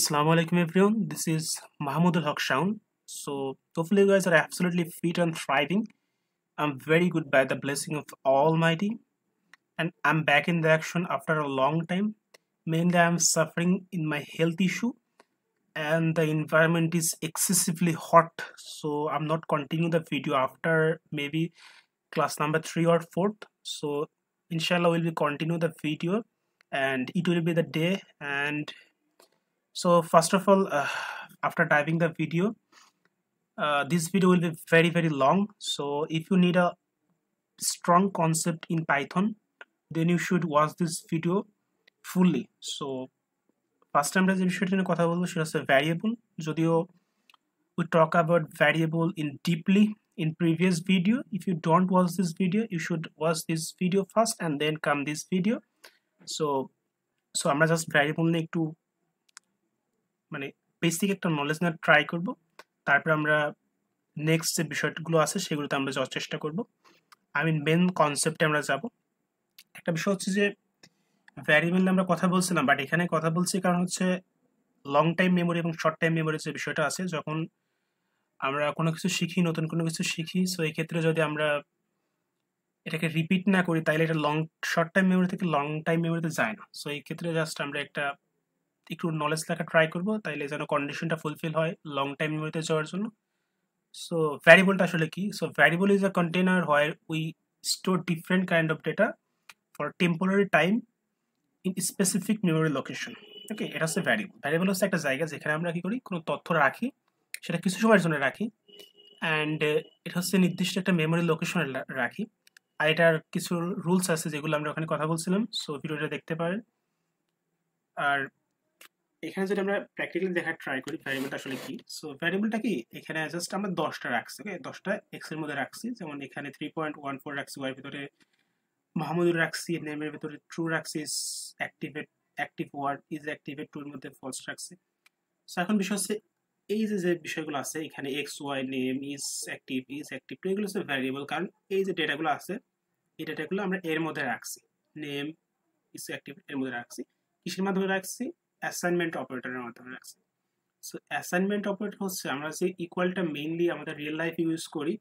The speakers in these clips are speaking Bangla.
Assalamu alaikum everyone. This is Mahmoud Haq Shaun. So hopefully you guys are absolutely fit and thriving. I'm very good by the blessing of Almighty, and I'm back in the action after a long time. Mainly I'm suffering in my health issue and the environment is excessively hot. So I'm not continuing the video after maybe class number 3 or 4th. So inshallah we'll be continue the video and it will be the day. And so first of all, after diving the video, this video will be very long. So if you need a strong concept in Python, then you should watch this video fully. So first আমরা যে বিষয়টা নিয়ে কথা বলবো সেটা হচ্ছে ভ্যারিয়েবল। যদিও we talk about variable in deeply in previous video. If you don't watch this video, you should watch this video first and then come this video. So আমরা জাস্ট ভ্যারিয়েবল নিয়ে একটু মানে বেসিক একটা নলেজ না ট্রাই করব, তারপর আমরা নেক্সট যে বিষয়গুলো আছে সেগুলোতে আমরা যাওয়ার চেষ্টা করব। মেন কনসেপ্টে আমরা যাব। একটা বিষয় হচ্ছে যে ভ্যারিয়েবল নিয়ে আমরা কথা বলছিলাম, বাট এখানে কথা বলছি কারণ হচ্ছে লং টাইম মেমোরি এবং শর্ট টাইম মেমোরি যে বিষয়টা আছে, যখন আমরা কোনো কিছু শিখি, নতুন কোনো কিছু শিখি, সো এই ক্ষেত্রে যদি আমরা এটাকে রিপিট না করি তাহলে এটা শর্ট টাইম মেমোরি থেকে লং টাইম মেমোরিতে যায় না। সো এই ক্ষেত্রে জাস্ট আমরা একটু নলেজ লেখা ট্রাই করবো, তাইলে যেন কন্ডিশনটা ফুলফিল হয় লং টাইম মেমোরিতে যাওয়ার জন্য। সো ভ্যারিয়েবলটা আসলে কি? So variable is a container where we store different kind of data for temporary time in specific memory location. Okay, এটা হচ্ছে ভ্যারিয়েবল। ভ্যারিয়েবল হচ্ছে একটা জায়গা যেখানে আমরা কি করি, কোনো তথ্য রাখি, সেটা কিছু সময়ের জন্য রাখি, অ্যান্ড এটা হচ্ছে নির্দিষ্ট একটা মেমোরি লোকেশনে রাখি। আর এটার কিছু রুলস আছে যেগুলো আমরা ওখানে কথা বলছিলাম, সো ভিডিওটা দেখতে পারেন। আর এখানে যদি আমরা প্র্যাকটিক্যালি দেখার ট্রাই করি ভ্যারিয়েবলটা আসলে কি। সো ভ্যারিয়েবলটা কি, এখানে জাস্ট আমরা 10টা রাখছি, ওকে, 10টা এক্স এর মধ্যে রাখছি। যেমন এখানে 3.14 রাখছি, ওয়ার ভিতরে মাহমুদুর রাখছি, নেমের ভিতরে ট্রু রাখছি, অ্যাক্টিভ ওয়ার্ড ইজ অ্যাক্টিভেট, টুর মধ্যে ফলস রাখছি। সো এখন বিষয় হচ্ছে এই যে বিষয়গুলো আছে এখানে, X Y, name, is active too, এগুলো হচ্ছে ভ্যারিয়েবল। কারণ এই যে ডেটাগুলো আছে, এই ডেটাগুলো আমরা এর মধ্যে রাখছি, নেম, ইজ অ্যাক্টিভ এর মধ্যে রাখছি। কিসের মাধ্যমে রাখছি? অ্যাসাইনমেন্ট অপারেটরের মাধ্যমে রাখছি। সো অ্যাসাইনমেন্ট অপারেটর হচ্ছে আমরা যে ইকুয়ালটা মেইনলি আমাদের রিয়েল লাইফ ইউজ করি,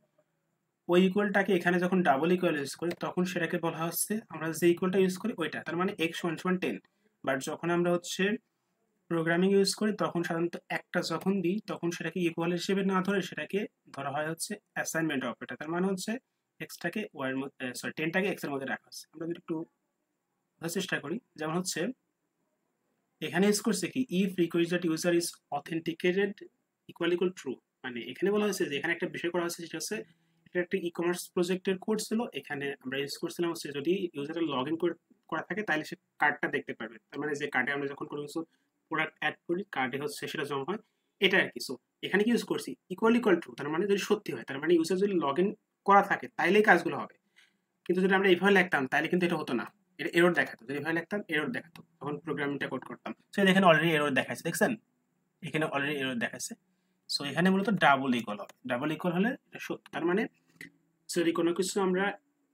ওই ইকুয়ালটাকে এখানে যখন ডাবল ইকুয়াল ইউজ করি তখন সেটাকে বলা হচ্ছে, আমরা যে ইকুয়ালটা ইউজ করি ওইটা, তার মানে x = 10। বাট যখন আমরা হচ্ছে প্রোগ্রামিং ইউজ করি তখন সাধারণত একটা যখন দিই তখন সেটাকে ইকুয়াল হিসেবে না ধরে সেটাকে ধরা হয় হচ্ছে অ্যাসাইনমেন্ট অপারেটর। তার মানে হচ্ছে এক্সটাকে ওয়াই এর মধ্যে, সরি 10টাকে এক্স এর মধ্যে রাখা হচ্ছে। আমরা যদি একটু বোঝার চেষ্টা করি, যেমন হচ্ছে এখানে ইউজ করছে কি, if request that user is authenticated equal true. মানে এখানে বলা হয়েছে যে এখানে একটা বিষয় করা হয়েছে, সেটা হচ্ছে এটা একটা ই কমার্স প্রজেক্টের কোড ছিল। এখানে আমরা ইউজ করছিলাম হচ্ছে যদি ইউজারের লগ ইন করা থাকে তাহলে সে কার্ডটা দেখতে পারবে। তার মানে যে কার্ডে আমরা যখন কোনো কিছু প্রোডাক্ট অ্যাড করি, কার্ডে হচ্ছে সেটা জমা হয়, এটা আর কি। সো এখানে কি ইউজ করছি, ইকুয়াল ট্রু, তার মানে যদি সত্যি হয়, তার মানে ইউজার যদি লগ ইন করা থাকে তাইলেই কাজগুলো হবে। কিন্তু যদি আমরা এইভাবে লিখতাম তাহলে কিন্তু এটা হতো না, এটা এরর দেখাতো। যদি এভাবে লিখতাম এরর দেখাতো তখন প্রোগ্রামিংটা কোড করতাম। সো এখানে অলরেডি এরর দেখাচ্ছে, দেখছেন এখানে অলরেডি এরর দেখাচ্ছে। সো এখানে মূলত ডাবল ইকুয়াল হবে, ডাবল ইকুয়াল হলে সত্য। তার মানে যদি কোনো কিছু আমরা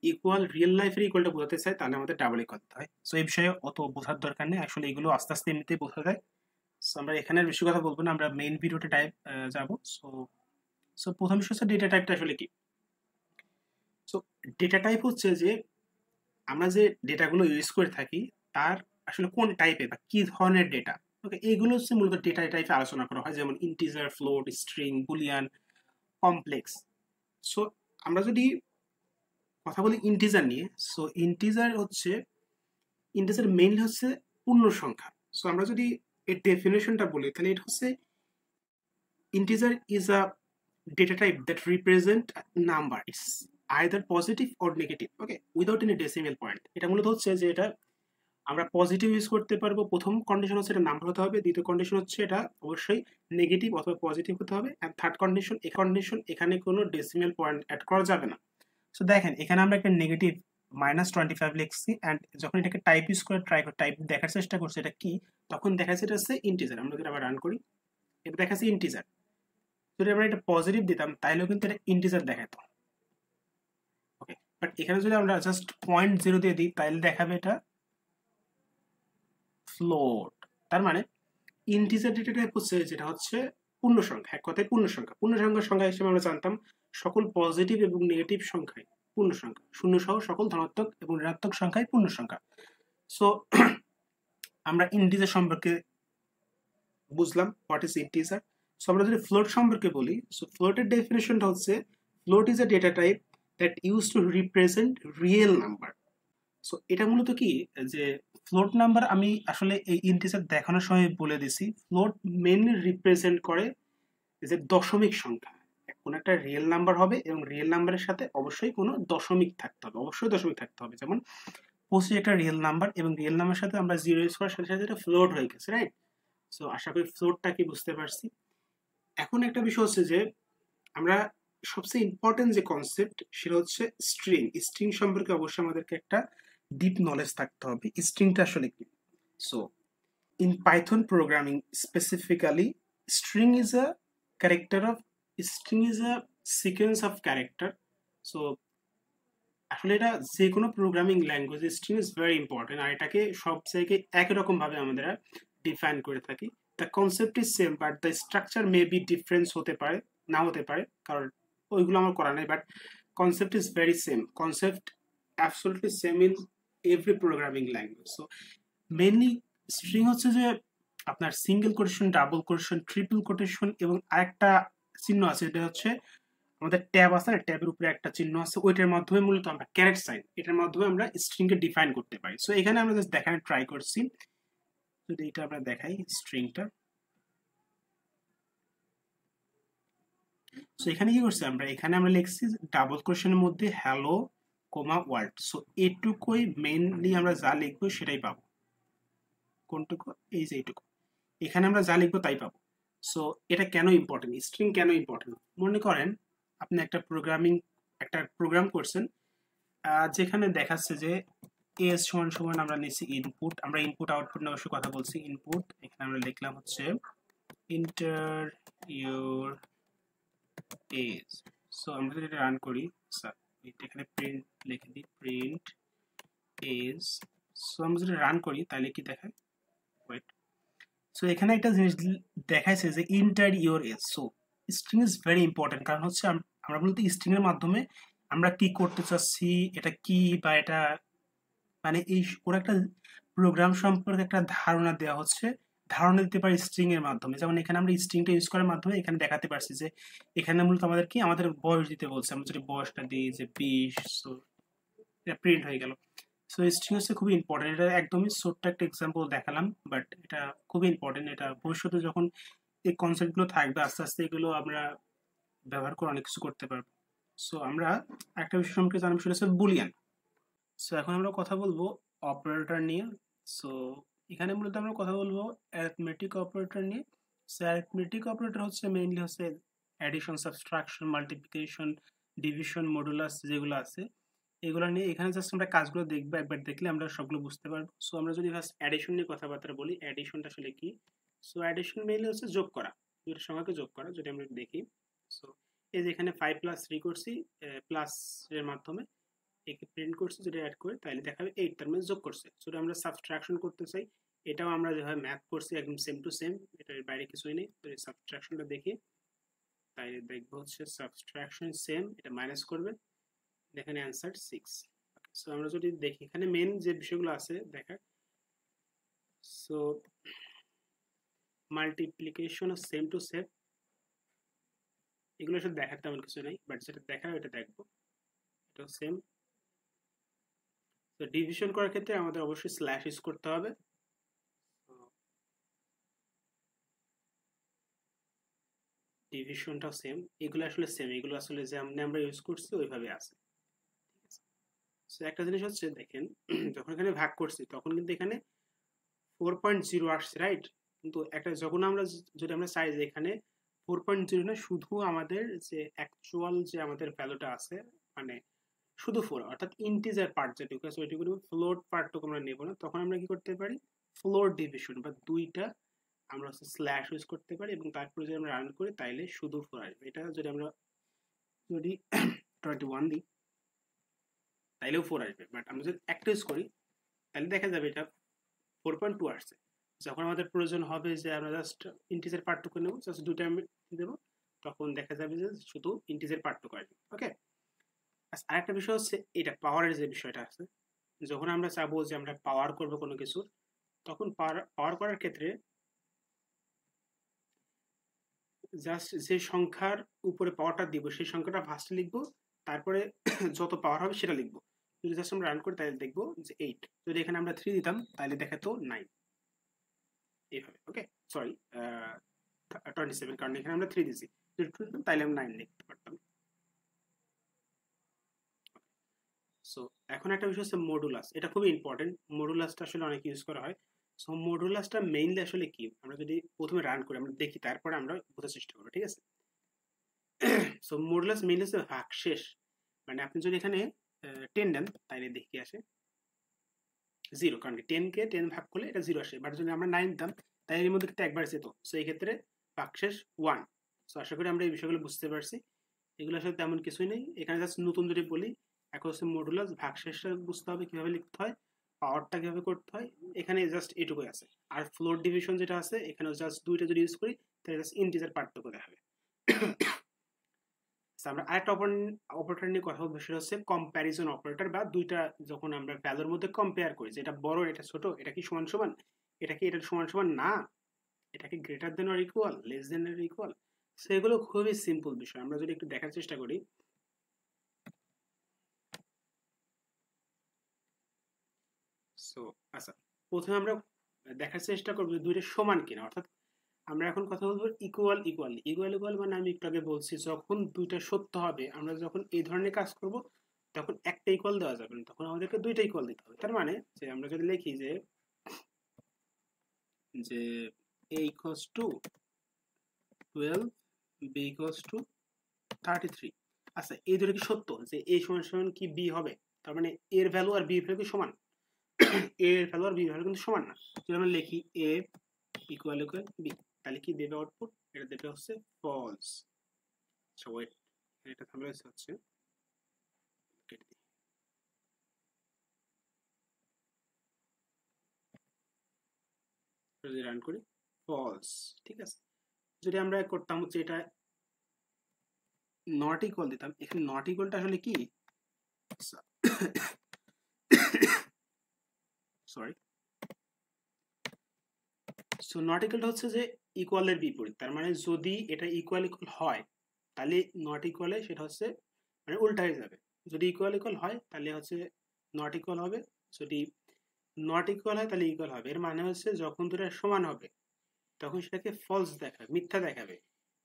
ইকুয়াল রিয়েল লাইফের ইকুয়ালটা বোঝাতে চাই তাহলে আমাদের ডাবল ইকুয়াল হয়। সো এই বিষয়ে অত বোঝার দরকার নেই, আসলে এগুলো আস্তে আস্তে এমনিতেই বোঝা যায়। সো আমরা এখানে বেশি কথা বলবো না, আমরা মেইন ভিডিওতে টাইপ যাবো। সো সো প্রথম বিষয় হচ্ছে ডেটা টাইপটা আসলে কি। সো ডেটা টাইপ হচ্ছে যে আমরা যে ডেটাগুলো ইউজ করে থাকি তার আসলে কোন টাইপের বা কি ধরনের ডেটা। ওকে, এইগুলো হচ্ছে মূলত ডেটা টাইপে আলোচনা করা হয়, যেমন integer, float, string, Boolean, complex. So আমরা যদি কথা বলি ইন্টিজার নিয়ে, সো ইন্টিজার মেইনলি হচ্ছে পূর্ণ সংখ্যা। সো আমরা যদি এর ডেফিনেশনটা বলি তাহলে এটা হচ্ছে integer is a data type that represent a number. It's either positive or negative, okay, without any decimal point. এটা মূলত হচ্ছে যে এটা আমরা পজিটিভ ইউজ করতে পারবো। প্রথম কন্ডিশন হচ্ছে এটা নাম্বার হতে হবে, দ্বিতীয় কন্ডিশন হচ্ছে এটা অবশ্যই নেগেটিভ অথবা পজিটিভ হতে হবে, এন্ড থার্ড কন্ডিশন এখানে কোনো ডেসিমাল পয়েন্ট অ্যাড করা যাবে না। সো দেখেন এখানে আমরা একটা নেগেটিভ -25 লিখছি, অ্যান্ড যখন এটাকে টাইপ ইউজ করে টাইপ দেখার চেষ্টা করছি এটা কি, তখন দেখাচ্ছে এটা হচ্ছে ইন্টিজার। আমরা যদি আবার রান করি এটা দেখাচ্ছে ইন্টিজার। যদি আমরা এটা পজিটিভ দিতাম তাহলেও কিন্তু এটা ইন্টিজার দেখাতো, ওকে। বাট এখানে যদি আমরা জাস্ট 0.0 দিয়ে দিই তাহলে দেখাবে এটা ফ্লোট। তার মানে ইন্টিজার ডেটা টাইপ হচ্ছে যেটা হচ্ছে পূর্ণ সংখ্যা, এক কথায় পূর্ণ সংখ্যা। পূর্ণ সংখ্যার সংখ্যা হিসেবে আমরা জানতাম সকল পজিটিভ এবং নেগেটিভ সংখ্যায় পূর্ণ সংখ্যা, শূন্য সহ সকল ধনাত্মক এবং ঋণাত্মক সংখ্যায় পূর্ণ সংখ্যা। সো আমরা ইন্টিজার সম্পর্কে বুঝলাম হোয়াট ইজ ইন্টিজার। সো আমরা যদি ফ্লোট সম্পর্কে বলি, সো ফ্লোটের ডেফিনেশনটা হচ্ছে float is a data type that use to represent real number. So এটা মূলত কি যে ফ্লোট নাম্বার আমি আসলে এই ইন্টিজার দেখানোর সময় বলে দিছি, ফ্লোট মেইনলি রিপ্রেজেন্ট করে যে দশমিক সংখ্যা। কোন একটা রিয়েল নাম্বার হবে এবং রিয়েল নাম্বারের সাথে অবশ্যই কোনো দশমিক থাকতে হবে, অবশ্যই দশমিক থাকতে হবে। যেমন 25 একটা রিয়েল নাম্বার এবং রিয়েল নাম্বারের সাথে আমরা জিরো ইউজ করার সাথে সাথে এটা ফ্লোট হয়ে গেছে, রাইট? সো আশা করি ফ্লোটটা কি বুঝতে পারছি। এখন একটা বিষয় হচ্ছে যে আমরা সবচেয়ে ইম্পর্টেন্ট যে কনসেপ্ট সেটা হচ্ছে স্ট্রিং। স্ট্রিং সম্পর্কে অবশ্যই আমাদেরকে একটা ডিপ নলেজ থাকতে হবে। স্ট্রিংটা আসলে কি? So in Python programming specifically, string is a character of string is a sequence of character. So আসলে এটা যে কোনো programming language string is very important, আর এটাকে সব জায়গায় একই রকম ভাবে আমরা ডিফাইন করে থাকি। The concept is same but the structure may be difference হতে পারে, না হতে পারে, কারণ ওইগুলো আমার করা নাই, but concept is very same. Concept absolutely same in every programming language. So mainly string হচ্ছে যে আপনার single quotation, double quotation, triple quotation এবং আরেকটা চিহ্ন আছে, এটা হচ্ছে আমাদের ট্যাব আছে না, ট্যাবের উপরে একটা চিহ্ন আছে, ওইটার মাধ্যমে মূলত আমরা ক্যারেট সাইন, এটার মাধ্যমে আমরা স্ট্রিংকে ডিফাইন করতে পারি। সো এখানে আমরা জাস্ট দেখানোর ট্রাই করছি, যদি এটা আমরা দেখাই স্ট্রিংটা। সো এখানে কি করছি আমরা, এখানে আমরা লিখছি ডাবল কোটেশনের মধ্যে হ্যালো কোমা ওয়ার্ল্ড। সো এটুকুই মেইনলি আমরা যা লিখবো সেটাই পাবো। কোনটুকু? এই যে এইটুকু, এখানে আমরা যা লিখবো তাই পাবো। সো এটা কেন ইম্পর্টেন্ট, স্ট্রিং কেন ইম্পর্টেন্ট? মনে করেন আপনি একটা প্রোগ্রাম করছেন যেখানে দেখাচ্ছে যে এস সমান সমান আমরা নিচ্ছি ইনপুট, আমরা ইনপুট আউটপুট নিয়ে অবশ্যই কথা বলছি। ইনপুট এখানে আমরা লিখলাম হচ্ছে ইন্টার ইউর এজ। সো আমরা যদি এটা রান করি, এখানে প্রিন্ট লিখে দিই, প্রিন্ট এজ। সো আমরা যদি রান করি তাহলে কি দেখায়, ওয়েট। সো এখানে একটা জিনিস দেখাইছে যে enter your age. So string is very important, কারণ হচ্ছে আমরা বলতে স্ট্রিং এর মাধ্যমে আমরা কি করতে চাচ্ছি, এটা কি, বা এটা মানে এই পুরো একটা প্রোগ্রাম সম্পর্কে একটা ধারণা দেওয়া হচ্ছে, ধারণা দিতে পারি স্ট্রিং এর মাধ্যমে। যেমন এখানে আমরা স্ট্রিংটা ইউজ করার মাধ্যমে এখানে দেখাতে পারছি যে এখানে মূলত আমাদের কি, আমাদের বয়স দিতে বলছে, আমরা যদি বয়সটা দিই যে 20, সো এটা প্রিন্ট হয়ে গেল। সো স্ট্রিং হচ্ছে খুবই ইম্পর্টেন্ট, এটা একদমই ছোট্ট একটা এক্সাম্পল দেখালাম, বাট এটা খুবই ইম্পর্টেন্ট। এটা ভবিষ্যতে যখন এই কনসেপ্টগুলো থাকবে আস্তে আস্তে এগুলো আমরা ব্যবহার করে অনেক কিছু করতে পারবো। সো আমরা একটা বিষয় সম্পর্কে জানবো, সেটা হচ্ছে বুলিয়ান। সো এখন আমরা কথা বলবো অপারেটর নিয়ে। সো এখানে মূলত আমরা কথা বলবো অ্যারিথমেটিক অপারেটর নিয়ে। সো অ্যারিথমেটিক অপারেটর হচ্ছে মেইনলি হচ্ছে addition, subtraction, multiplication, division, modulus যেগুলো আছে এগুলো নিয়ে এখানে জাস্ট আমরা কাজগুলো দেখবো, একবার দেখলে আমরা সবগুলো বুঝতে পারবো। সো আমরা যদি ফার্স্ট অ্যাডিশন নিয়ে কথাবার্তা বলি, অ্যাডিশনটা আসলে কি? সো অ্যাডিশন মেইনলি হচ্ছে যোগ করা, দুটো সংখ্যাকে যোগ করা। যদি আমরা দেখি, সো এই যে এখানে 5 + 3 করছি প্লাস এর মাধ্যমে একে প্রিন্ট করছি, যদি অ্যাড করি তাহলে দেখাবে 8, তার মানে যোগ করছে। যদি আমরা সাবট্রাকশন করতে চাই, এটাও আমরা যেভাবে ম্যাথ করছি একদম সেম টু সেম, এটার বাইরে কিছুই নেই। যদি সাবট্রাকশনটা দেখি তাহলে দেখবো হচ্ছে সাবট্রাকশন সেম, এটা মাইনাস করবে, এখানে অ্যান্সার 6। সো আমরা যদি দেখি এখানে মেন যে বিষয়গুলো আছে দেখা, সো মাল্টিপ্লিকেশন ও সেম টু সেম, এগুলো শুধু দেখার তেমন কিছু নেই, বাট যেটা দেখার ওটা দেখবো, এটা সেম। তো ডিভিশন করার ক্ষেত্রে আমাদের অবশ্যই স্ল্যাশ ইউজ করতে হবে। ডিভিশনটাও সেম, এগুলো আসলে সেম, এগুলো আসলে যে আমরা ইউজ করছি ওইভাবে আছে। সো একটা জিনিস হচ্ছে দেখেন, যখন এখানে ভাগ করছি তখন কিন্তু এখানে 4.0 আসছে, রাইট? কিন্তু একটা যখন আমরা যদি আমরা চাই যে এখানে 4.0 না, শুধু আমাদের যে অ্যাকচুয়াল যে আমাদের ভ্যালুটা আছে, মানে শুধু 4, অর্থাৎ ইন্টিজার পার্ট যেটুকু আছে ওইটুকু, ফ্লোট পার্টটুকু আমরা নেব না, তখন আমরা কি করতে পারি, ফ্লোট ডিভিশন বা দুইটা আমরা হচ্ছে স্ল্যাশ ইউজ করতে পারি, এবং তারপরে যদি আমরা রান করি তাইলে শুধু 4 আসবে। এটা যদি আমরা 21 দিই তাইলেও 4 আসবে, বাট আমরা যদি একটা ইউজ করি তাহলে দেখা যাবে এটা 4.2 আসছে। যখন আমাদের প্রয়োজন হবে যে আমরা জাস্ট ইন্টিজার পার্থক্য নেব, জাস্ট দুটো আমি দেবো, তখন দেখা যাবে যে শুধু ইন্টিজার পার্থক্য আসবে। ওকে, আরেকটা বিষয় হচ্ছে এটা পাওয়ারের যে বিষয়টা আছে, যখন আমরা চাবো যে আমরা পাওয়ার করবো কোনো কিছুর, তখন পাওয়ার করার ক্ষেত্রে জাস্ট যে সংখ্যার উপরে পাওয়ারটা দিব সেই সংখ্যাটা ফার্স্টে লিখবো, তারপরে যত পাওয়ার হবে সেটা লিখবো। যদি জাস্ট আমরা রান করি তাহলে দেখবো যে 8, যদি এখানে আমরা 3 দিতাম তাহলে দেখাতো 9, এইভাবে। ওকে, সরি 27, কারণ এখানে আমরা 3 দিছি, যদি 2 দিতাম তাহলে আমরা 9 লিখতে পারতাম। সো এখন একটা বিষয় হচ্ছে মডুলাস, এটা খুবই ইম্পর্টেন্ট। মডুলাসটা আসলে অনেক ইউজ করা হয়। সো মডুলাসটা মেইনলি আসলে কি, আমরা যদি প্রথমে রান করি আমরা দেখি, তারপরে আমরা বোঝার চেষ্টা করবো, ঠিক আছে? সো মডুলাস মেইনলি হচ্ছে ভাগশেষ, মানে আপনি যদি এখানে 10 দেন তাহলে দেখি আসে 0, কারণ কি 10 কে 10 ভাগ করলে এটা 0 আসে, বাট যদি আমরা 9 দিতাম তাহলে এর মধ্যে কিন্তু একবার যেত, সো এই ক্ষেত্রে ভাগশেষ 1। সো আশা করি আমরা এই বিষয়গুলো বুঝতে পারছি। এগুলো আসলে তেমন কিছুই নেই, এখানে জাস্ট নতুন যদি বলি, এখন হচ্ছে মডুলাস ভাগশেষটা বুঝতে হবে কিভাবে লিখতে হয়, পাওয়ারটা কিভাবে করতে হয়, এখানে জাস্ট এটুকুই আছে। আর ফ্লোর ডিভিশন যেটা আছে এখানে জাস্ট দুইটা যদি ইউজ করি তাহলে জাস্ট ইন্টিজার পার্থক্য দেখাবে। আমরা আরেকটা অপারেটর নিয়ে কথা বলবো, সেটা হচ্ছে কম্প্যারিজন অপারেটর, বা দুইটা যখন আমরা ভ্যালুর মধ্যে কম্পেয়ার করি, যেটা বড় এটা ছোট, এটা কি সমান সমান, এটা কি এটার সমান সমান না, এটা কি greater than or equal, less than or equal. সেগুলো খুবই সিম্পল বিষয়, আমরা যদি একটু দেখার চেষ্টা করি। সো আচ্ছা, প্রথমে আমরা দেখার চেষ্টা করবো দুইটা সমান কিনা, অর্থাৎ আমরা এখন কথা বলবো ইকুয়াল ইকুয়াল ইকুয়াল ইকুয়াল, মানে আমি একটু আগে বলছি যখন দুইটা সত্য হবে, আমরা যখন এই ধরনের কাজ করব তখন একটা ইকুয়াল দেওয়া যাবে না, তখন আমাদেরকে দুইটা ইকুয়াল দিতে হবে। তার মানে যে আমরা যদি লিখি যে যে a equals to 12, b equals to 33, আচ্ছা এই দুটো কি সত্য যে a সমান সমান কি b হবে, তার মানে এর ভ্যালু আর b এর ভ্যালু কি সমান? এর ভ্যালু আর b এর ভ্যালু কিন্তু সমান না। যদি আমরা লিখি a ইকুয়াল ইকুয়াল b, তাহলে কি দেবে আউটপুট? এটা দেবে হচ্ছে ফলস। সো ওয়েট, এটা তাহলে হচ্ছে যদি রান করি ফলস, ঠিক আছে। যদি আমরা করতাম হচ্ছে এটা নট ইকুয়াল দিতাম, এখানে নট ইকুয়ালটা আসলে কি, সরি, সো নট ইকুয়ালটা হচ্ছে যে ইকুয়ালের বিপরীত, তার মানে যদি এটা ইকুয়াল ইকুয়াল হয় তাহলে নট ইকুয়ালে সেটা হচ্ছে মানে উল্টা হয়ে যাবে। যদি ইকুয়াল ইকুয়াল হয় তাহলে হচ্ছে নট ইকুয়াল হবে, যদি নট ইকুয়াল হয় তাহলে ইকুয়াল হবে। এর মানে হচ্ছে যখন দুটো সমান হবে তখন সেটাকে ফলস দেখাবে, মিথ্যা দেখাবে,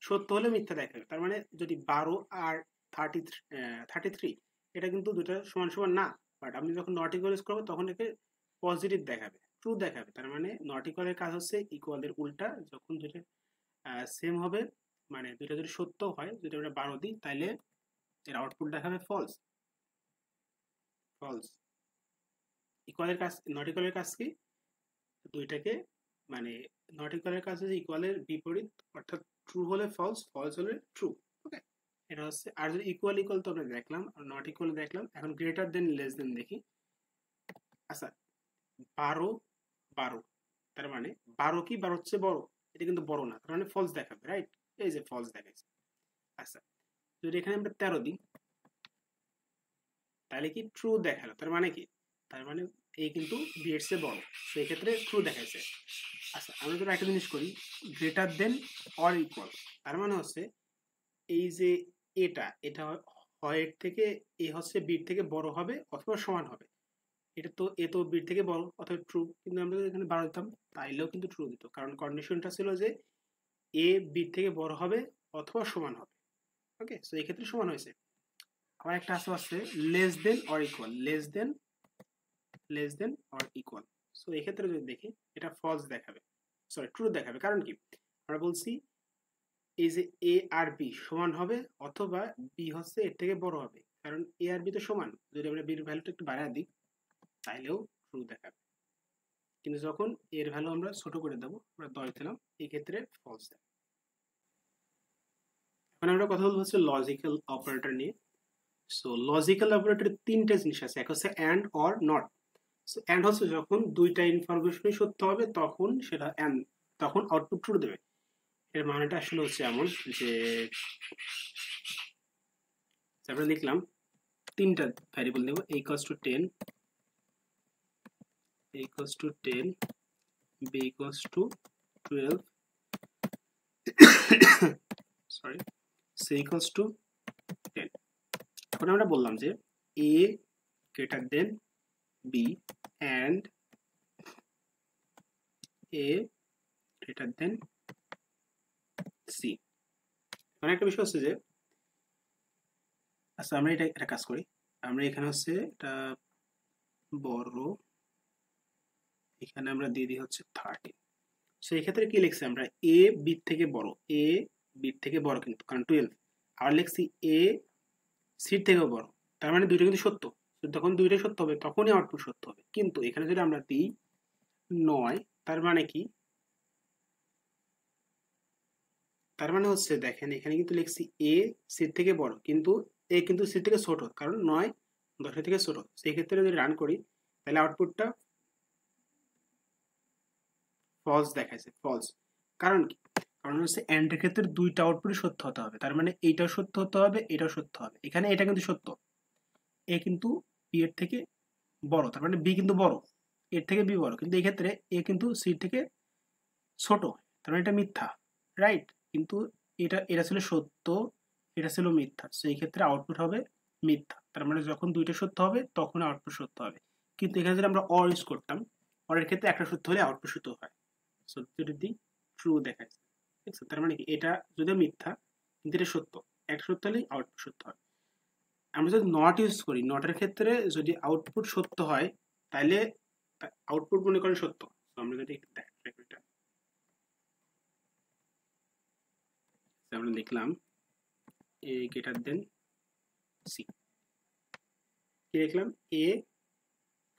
সত্য হলে মিথ্যা দেখাবে। তার মানে যদি 12 আর 33 এটা কিন্তু দুটো সমান সমান না, বাট আপনি যখন নট ইকুয়াল ইউজ করবো তখন একে পজিটিভ দেখাবে, ট্রু দেখাবে। তার মানে নট ইকুয়ালের কাজ হচ্ছে ইকুয়ালের উল্টা, যখন দুটো সেম হবে, মানে দুটো যদি সত্য হয়, যদি আমরা 12 দিই তাহলে এর আউটপুট দেখাবে ফলস। ফলস ইকুয়ালের কাজ, নট ইকুয়ালের কাজ কি, দুইটাকে মানে নট ইকুয়ালের কাজ হচ্ছে ইকুয়ালের বিপরীত, অর্থাৎ ট্রু হলে ফলস, ফলস হলে ট্রু। ওকে, এটা হচ্ছে। আর যদি ইকুয়াল ইকুয়াল তো আমরা দেখলাম, আর নট ইকুয়াল দেখলাম, এখন গ্রেটার দেন লেস দেন দেখি। আচ্ছা 12 12, তার মানে 12 কি 12 হচ্ছে বড়, এটা কিন্তু বড় না, তার মানে ফলস দেখাবে, রাইট? এই যে ফলস দেখাচ্ছে। আচ্ছা যদি এখানে আমরা 13 দিই তাহলে কি ট্রু দেখালো, তার মানে কি, তার মানে এই কিন্তু বি এর চেয়ে বড়, সেই ক্ষেত্রে ট্রু দেখাচ্ছে। আচ্ছা আমরা যদি একটা জিনিস করি গ্রেটার দেন অর ইকুয়াল, তার মানে হচ্ছে এই যে এটা এটা হয় এর থেকে, এ হচ্ছে বির থেকে বড় হবে অথবা সমান হবে, এটা তো এ তো বির থেকে বড় অথবা ট্রু, কিন্তু আমরা যদি এখানে 12 দিতাম তাইলেও কিন্তু ট্রু দিত, কারণ কন্ডিশনটা ছিল যে এ বির থেকে বড় হবে অথবা সমান হবে। ওকে, সো এই ক্ষেত্রে সমান হয়েছে। আবার একটা আছে less than or equal, less than or equal. So এই ক্ষেত্রে যদি দেখি এটা ফলস দেখাবে, সরি ট্রু দেখাবে। কারণ কি, আমরা বলছি এই যে এ আর বি সমান হবে অথবা বি হচ্ছে এর থেকে বড় হবে, কারণ এ আর বি তো সমান, যদি আমরা বির ভ্যালুটা একটু বাড়ায় দিই তাইলেও ট্রু দেখাবে। কিন্তু যখন এর ভ্যালু আমরা ছোট করে দেবো, আমরা 10 দিলাম, এই ক্ষেত্রে ফলস দেবে। এখন আমরা কথা বলবো হচ্ছে লজিক্যাল অপারেটর নিয়ে। সো লজিক্যাল অপারেটরের তিনটে জিনিস আছে, এক হচ্ছে অ্যান্ড অর নট। অ্যান্ড হচ্ছে যখন দুইটা ইনফরমেশনই সত্য হবে তখন সেটা অ্যান্ড তখন আউটপুট ট্রু দেবে। এর মানেটা আসলে হচ্ছে এমন যে আমরা লিখলাম তিনটা ভ্যারিয়েবল নেব, a equals to 10, a equals to 10, b equals to 12, sorry, c equals to 10। এখন আমরা বললাম যে a greater than b and a greater than c। মানে একটা বিষয় হচ্ছে যে আচ্ছা আমরা এটা কাজ করি, আমরা এখানে হচ্ছে এটা বড়, এখানে আমরা দিয়ে দিই হচ্ছে 30। সেই ক্ষেত্রে কি লিখছি আমরা, এ বি থেকে বড়, এ বি থেকে বড় কিন্তু কারণ 12, আর লিখছি এ সি থেকেও বড়, তার মানে দুইটা কিন্তু সত্য। যখন দুইটাই সত্য হবে তখনই আউটপুট সত্য হবে। কিন্তু এখানে যদি আমরা দিই 9, তার মানে কি, তার মানে হচ্ছে দেখেন এখানে কিন্তু লিখছি এ সি থেকে বড় কিন্তু এ কিন্তু সি থেকে ছোট, কারণ 9 10 থেকে ছোট। সেই ক্ষেত্রে যদি রান করি তাহলে আউটপুটটা ফলস দেখাইছে, ফলস। কারণ কি, কারণ হচ্ছে এন্ড এর ক্ষেত্রে দুইটা আউটপুটই সত্য হতে হবে, তার মানে এইটাও সত্য হতে হবে, এটাও সত্য হবে। এখানে এটা কিন্তু সত্য, এ কিন্তু বি এর থেকে বড়, তার মানে বি কিন্তু বড়, এর থেকে বি বড়, কিন্তু এই ক্ষেত্রে এ কিন্তু সি থেকে ছোট, তার মানে এটা মিথ্যা, রাইট। কিন্তু এটা এটা ছিল সত্য, এটা ছিল মিথ্যা, সেই ক্ষেত্রে আউটপুট হবে মিথ্যা। তার মানে যখন দুইটা সত্য হবে তখন আউটপুট সত্য হবে। কিন্তু এখানে যদি আমরা অর ইউজ করতাম, অরের ক্ষেত্রে একটা সত্য হলে আউটপুট সত্য হয়। সো যদি ট্রু দেখাচ্ছে, ঠিক আছে, তার মানে কি এটা যদিও মিথ্যা কিন্তু এটা সত্য, একটা সত্য হলেই আউটপুট সত্য হয়। আমরা যদি নট ইউজ করি, নটের ক্ষেত্রে যদি আউটপুট সত্য হয় তাহলে আউটপুট মনে করেন সত্য। তো আমরা যদি একটু দেখাই এটা, আমরা লিখলাম এ গ্রেটার দেন সি, কি লিখলাম, এ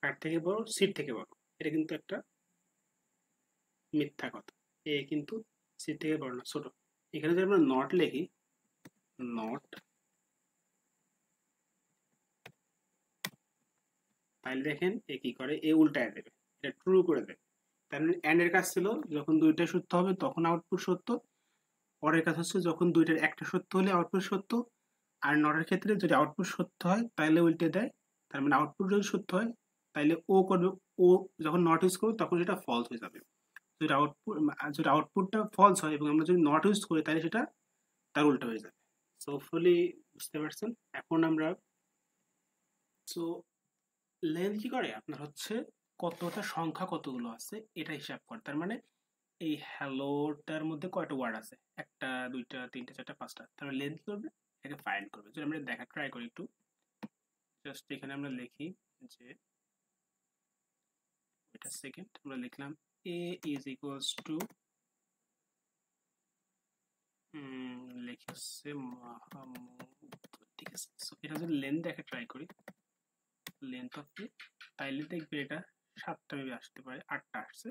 কার থেকে বড়, সির থেকে বড়, এটা কিন্তু একটা মিথ্যা কথা, এ কিন্তু সির থেকে বড় না, ছোট। এখানে যদি আমরা নট লিখি, নট, তাহলে দেখেন এ কি করে, এ উল্টায় দেবে, এটা ট্রু করে দেবে। তার মানে এন্ড এর কাজ ছিল যখন দুইটাই সত্য হবে তখন আউটপুট সত্য, পরের কাজ হচ্ছে যখন দুইটার একটা সত্য হলে আউটপুট সত্য, আর নটের ক্ষেত্রে যদি আউটপুট সত্য হয় তাহলে উল্টে দেয়। তার মানে আউটপুট যদি সত্য হয় তাহলে ও করবে, ও যখন নট ইউজ করবে তখন সেটা ফলস হয়ে যাবে। যদি আউটপুটটা ফলস হয় এবং আমরা যদি নট ইউজ করি তাহলে সেটা তার উল্টো হয়ে যাবে। সো হোপফুলি বুঝতে পারছেন। এখন আমরা সো লেন কি করে, আপনার হচ্ছে কতটা সংখ্যা কতগুলো আছে এটা হিসাব করে। তার মানে এই হ্যালোটার মধ্যে কয়টা ওয়ার্ড আছে, একটা দুইটা তিনটা চারটা পাঁচটা, তার মানে লেন কি করবে, এটাকে ফাইন্ড করবে। যদি আমরা দেখা ট্রাই করি একটু, জাস্ট এখানে আমরা লিখি যে এটা সেকেন্ড, আমরা লিখলাম a is equals to লিখছে মাহমুদ, ঠিক আছে। সো এটা যদি লেন্থ দেখে ট্রাই করি, লেন্থ অফ এ, তাইলে দেখবে এটা 7টা মেবি আসতে পারে, 8টা আসছে।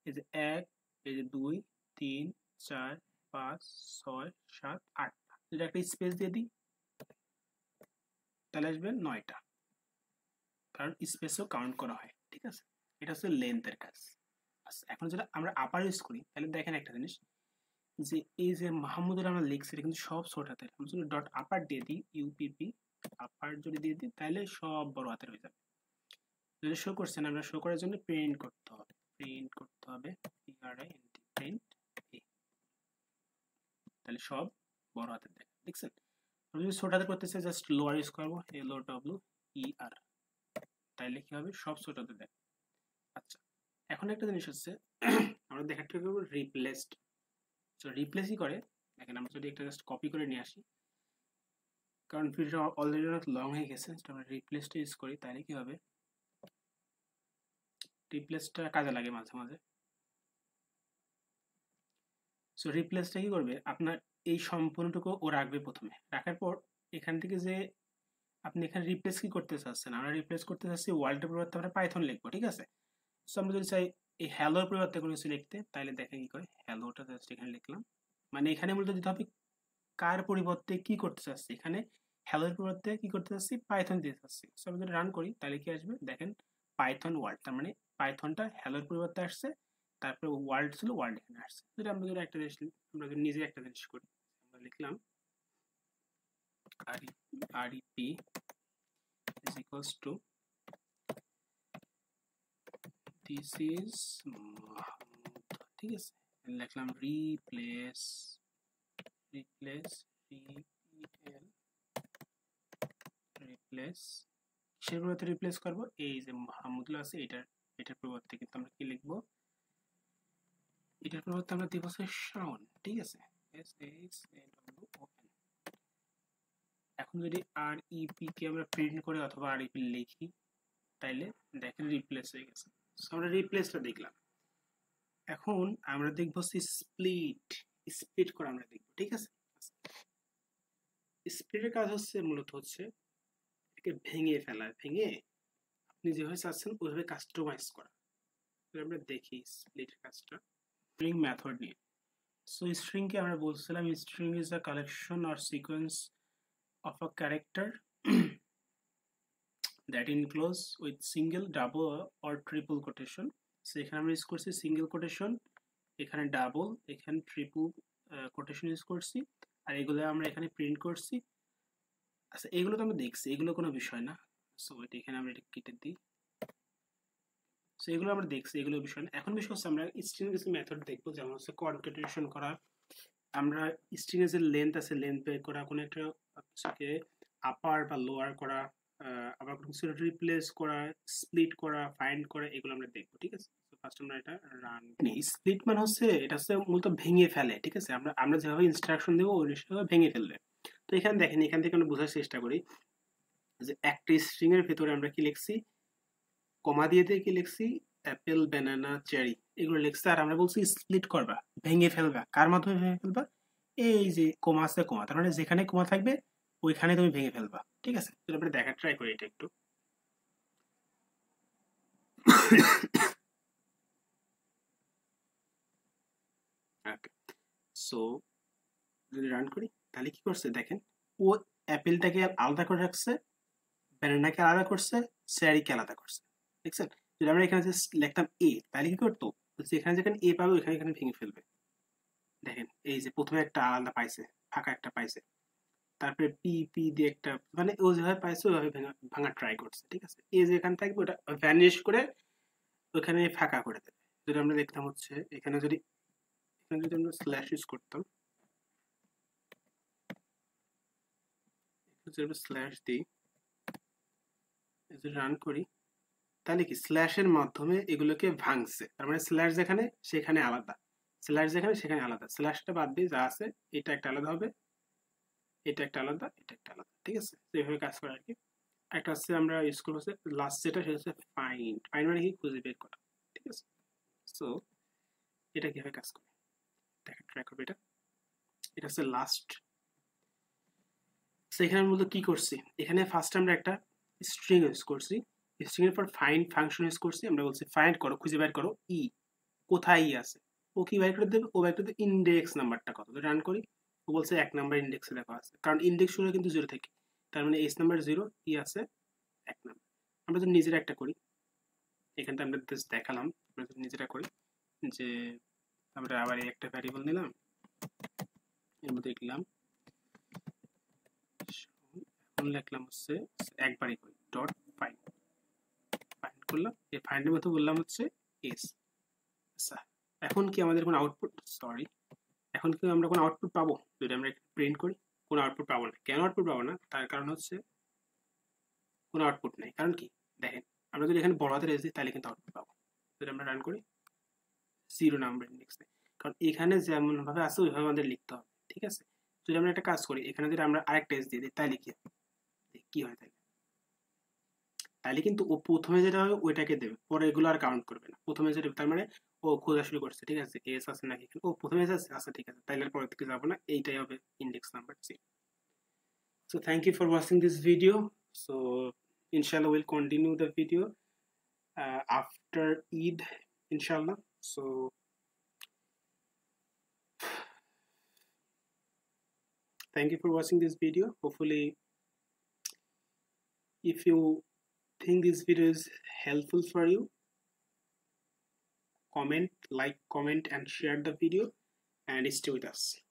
এই যে 1, এই যে 2, 3, 4, 5, 6, 7, 8টা, যদি একটা স্পেস দিয়ে দিই তাহলে আসবে 9টা, কারণ স্পেসও কাউন্ট করা হয়, ঠিক আছে। এটা হচ্ছে লেন্থের কাজ। আচ্ছা এখন যদি আমরা আপার ইউজ করি তাহলে দেখেন একটা জিনিস, যে এই যে মাহমুদের আমরা লিখছি এটা কিন্তু সব ছোট হাতের, আমরা যদি ডট আপার দিয়ে দিই, ইউপিপি আপার যদি দিয়ে দিই তাহলে সব বড় হাতের হয়ে যাবে। যদি শো করছেন, আমরা শো করার জন্য প্রিন্ট করতে হবে, প্রিন্ট করতে হবে প্রিন্ট এ, তাহলে সব বড় হাতের দেখেন, দেখছেন। আমরা যদি ছোট হাতের করতে চাই জাস্ট লোয়ার ইউজ করবো, এলও ডব্লিউ ই আর, তাইলে কি হবে, সব ছোট হাতে দেখ। আচ্ছা এখন একটা জিনিস হচ্ছে আমরা দেখার ট্রাই করবো রিপ্লেসড। সো রিপ্লেসই করে, দেখেন আমরা যদি একটা জাস্ট কপি করে নিয়ে আসি, কারণ ভিডিওটা অলরেডি অনেক লং হয়ে গেছে, আমরা রিপ্লেসটা ইউজ করি তাহলে কি হবে, রিপ্লেসটা কাজে লাগে মাঝে মাঝে। সো রিপ্লেসটা কি করবে, আপনার এই সম্পূর্ণটুকু ও রাখবে প্রথমে, রাখার পর এখান থেকে যে আপনি এখানে রিপ্লেস কি করতে চাচ্ছেন, আমরা রিপ্লেস করতে চাচ্ছি ওয়ার্ল্ডের পরিবর্তে আমরা পাইথন লিখবো, ঠিক আছে। সো আমরা যদি চাই এই হ্যালোর পরিবর্তে কোনো কিছু লিখতে, তাহলে দেখেন কি করে, হ্যালোটা জাস্ট এখানে লিখলাম, মানে এখানে মূলত দিতে হবে কার পরিবর্তে কি করতে চাচ্ছি, এখানে হ্যালোর পরিবর্তে কি করতে চাচ্ছি, পাইথন দিতে চাচ্ছি। সো আমি যদি রান করি তাহলে কি আসবে দেখেন, পাইথন ওয়ার্ল্ড, তার মানে পাইথনটা হ্যালোর পরিবর্তে আসছে, তারপরে ওয়ার্ল্ড ছিল, ওয়ার্ল্ড এখানে আসছে। যদি আমরা যদি একটা জিনিস, আমরা যদি নিজে একটা জিনিস করি, আমরা লিখলাম rep is equals to this is Mahmud, ঠিক আছে, লিখলাম replace কিসের পরিবর্তে রিপ্লেস করব, এই যে মাহমুদুল আছে এটার পরিবর্তে কিন্তু আমরা কি লিখবো, এটার পরিবর্তে আমরা দিব হচ্ছে শাওন, ঠিক আছে, SHAWN। এখন যদি REP কে আমরা প্রিন্ট করে অথবা REP লিখি, তাইলে দেখেন রিপ্লেস হয়ে গেছে। সো আমরা রিপ্লেসটা দেখলাম। এখন আমরা দেখবো স্প্লিট করে আমরা দেখবো, ঠিক আছে। স্প্লিটের কাজ হচ্ছে মূলত হচ্ছে একে ভেঙে ফেলা, ভেঙে আপনি যেভাবে চাচ্ছেন ওইভাবে কাস্টমাইজ করা। আমরা দেখি স্প্লিটের কাজটা স্ট্রিং মেথড নিয়ে। সো স্ট্রিং কে আমরা বলছিলাম string is a collection or sequence of a character that includes with single, double or triple quotation. So এখানে আমরা ইউজ করছি সিঙ্গেল কোটেশন, এখানে ডাবল, এখানে ট্রিপল কোটেশন ইউজ করছি, আর এগুলো আমরা এখানে প্রিন্ট করছি। আচ্ছা এগুলো তো আমরা দেখছি, এগুলো কোনো বিষয় না। সো এটা এখানে আমরা এটা কেটে দিই। সো এগুলো আমরা দেখছি, এগুলো বিষয় না। এখন বিষয় হচ্ছে আমরা স্ট্রিং এর কিছু মেথড দেখবো, যেমন হচ্ছে কনক্যাটেনেশন করা, আমরা স্ট্রিং এর যে লেন্থ আছে লেন্থ বের করা, কোনো একটা কিছুকে আপার বা লোয়ার করা, আবার কোনো কিছু রিপ্লেস করা, স্প্লিট করা, ফাইন্ড করা, এগুলো আমরা দেখবো, ঠিক আছে। তো ফার্স্ট আমরা এটা রান করি। স্প্লিট মানে হচ্ছে এটা হচ্ছে মূলত ভেঙে ফেলে, ঠিক আছে, আমরা যেভাবে ইনস্ট্রাকশন দেবো ওই জিনিসটা ভেঙে ফেলবে। তো এখানে দেখেন, এখান থেকে আমরা বোঝার চেষ্টা করি যে একটা স্ট্রিং এর ভিতরে আমরা কি লিখছি, কমা দিয়ে কি লিখছি, অ্যাপেল, ব্যানানা, চেরি, এগুলো লিখছি, আর আমরা বলছি স্প্লিট করবা, ভেঙে ফেলবা। কার মাধ্যমে ভেঙে ফেলবা, এই যে কমা আছে কমা, তার মানে যেখানে কমা থাকবে ওইখানে তুমি ভেঙে ফেলবা, ঠিক আছে। তো আমরা দেখার ট্রাই করি এটা একটু। সো যদি রান করি তাহলে কি করছে দেখেন, ও অ্যাপেলটাকে আলাদা করে রাখছে, ব্যানানাকে আলাদা করছে, চেরিকে আলাদা করছে, দেখছেন। যদি আমরা এখানে লিখতাম এ, তাহলে কি করতো, যেখানে যেখানে এ পাবে ওইখানে এখানে ভেঙে ফেলবে। দেখেন এই যে প্রথমে একটা আলাদা পাইছে, ফাঁকা একটা পাইছে, তারপরে পি পি দিয়ে একটা, মানে ও যেভাবে পাইছে ওইভাবে ভাঙা ট্রাই করছে, ঠিক আছে। এ যেখানে থাকবে ওটা ভ্যানিশ করে ওখানে ফাঁকা করে দেবে। যদি আমরা দেখতাম হচ্ছে এখানে যদি আমরা স্ল্যাশ ইউজ করতাম, স্ল্যাশ দিই, যদি রান করি তাহলে কি স্ল্যাশের মাধ্যমে এগুলোকে ভাঙছে, তার মানে স্ল্যাশ যেখানে সেখানে আলাদা, স্ল্যাশ যেখানে সেখানে আলাদা, স্ল্যাশটা বাদ দিয়ে যা আছে এটা একটা আলাদা হবে, এটা একটা আলাদা, এটা একটা আলাদা, ঠিক আছে। এইভাবে কাজ করে আর কি। একটা হচ্ছে আমরা ইউজ করবো হচ্ছে লাস্ট, যেটা সেটা হচ্ছে ফাইন্ড মানে কি খুঁজে বের করা, ঠিক আছে। সো এটা কিভাবে কাজ করে দেখা ট্রাই করবে, এটা হচ্ছে লাস্ট। সেখানে মূলত কি করছি, এখানে ফার্স্ট আমরা একটা স্ট্রিং ইউজ করছি, স্ট্রিং এর পর ফাইন্ড ফাংশন ইউজ করছি, আমরা বলছি ফাইন্ড করো, খুঁজে বের করো ই, কোথায় ই আছে, ও কি বের করে দেবে, ও বের করে দেবে ইন্ডেক্স নাম্বারটা কত। রান করি, ও বলছে 1 নাম্বার ইন্ডেক্সে লেখা আছে, কারণ ইন্ডেক্স শুরু কিন্তু 0 থেকে, তার মানে এস নাম্বার 0, ই আছে 1 নাম্বার। আমরা যদি নিজের একটা করি, এখানটা আমরা দেখালাম, আমরা যদি নিজেরা করি যে আমরা আবার এই একটা ভ্যারিয়েবল নিলাম, এর মধ্যে লিখলাম, এখন লিখলাম হচ্ছে একবারই করি ডট ফাইন্ড, ফাইন্ড করলাম, এই ফাইন্ডের মধ্যে বললাম হচ্ছে এস। আচ্ছা এখন কি আমাদের কোনো আউটপুট, সরি, এখন কি আমরা কোনো আউটপুট পাবো, যদি আমরা প্রিন্ট করি কোনো আউটপুট পাবো না। কেন আউটপুট পাবো না, তার কারণ হচ্ছে কোনো আউটপুট নেই। কারণ কি দেখেন, আমরা যদি এখানে বড় হাতের এস দিই তাহলে কিন্তু আউটপুট পাবো। যদি আমরা রান করি 0 নাম্বার ইন্ডেক্স নেই, কারণ এখানে যেমন ভাবে আছে ওইভাবে আমাদের লিখতে হবে, ঠিক আছে। যদি আমরা একটা কাজ করি, এখানে যদি আমরা আরেকটা এস দিয়ে দিই তাহলে কি হয়, তাহলে কিন্তু ও প্রথমে যেটা হবে ওইটাকে দেবে, পরে এগুলো আর কাউন্ট করবে না, প্রথমে যেটা, তার মানে ও খোঁজা শুরু করছে, ঠিক আছে, এস আছে নাকি, ও প্রথমে এস আছে, আচ্ছা ঠিক আছে, তাইলে পরের দিকে যাবো না, এইটাই হবে index number 0। So thank you for watching this video. So inshallah we'll continue the video after Eid, inshallah. So thank you for watching this video. Hopefully if you think this video is helpful for you, comment, like, comment and share the video and stay with us.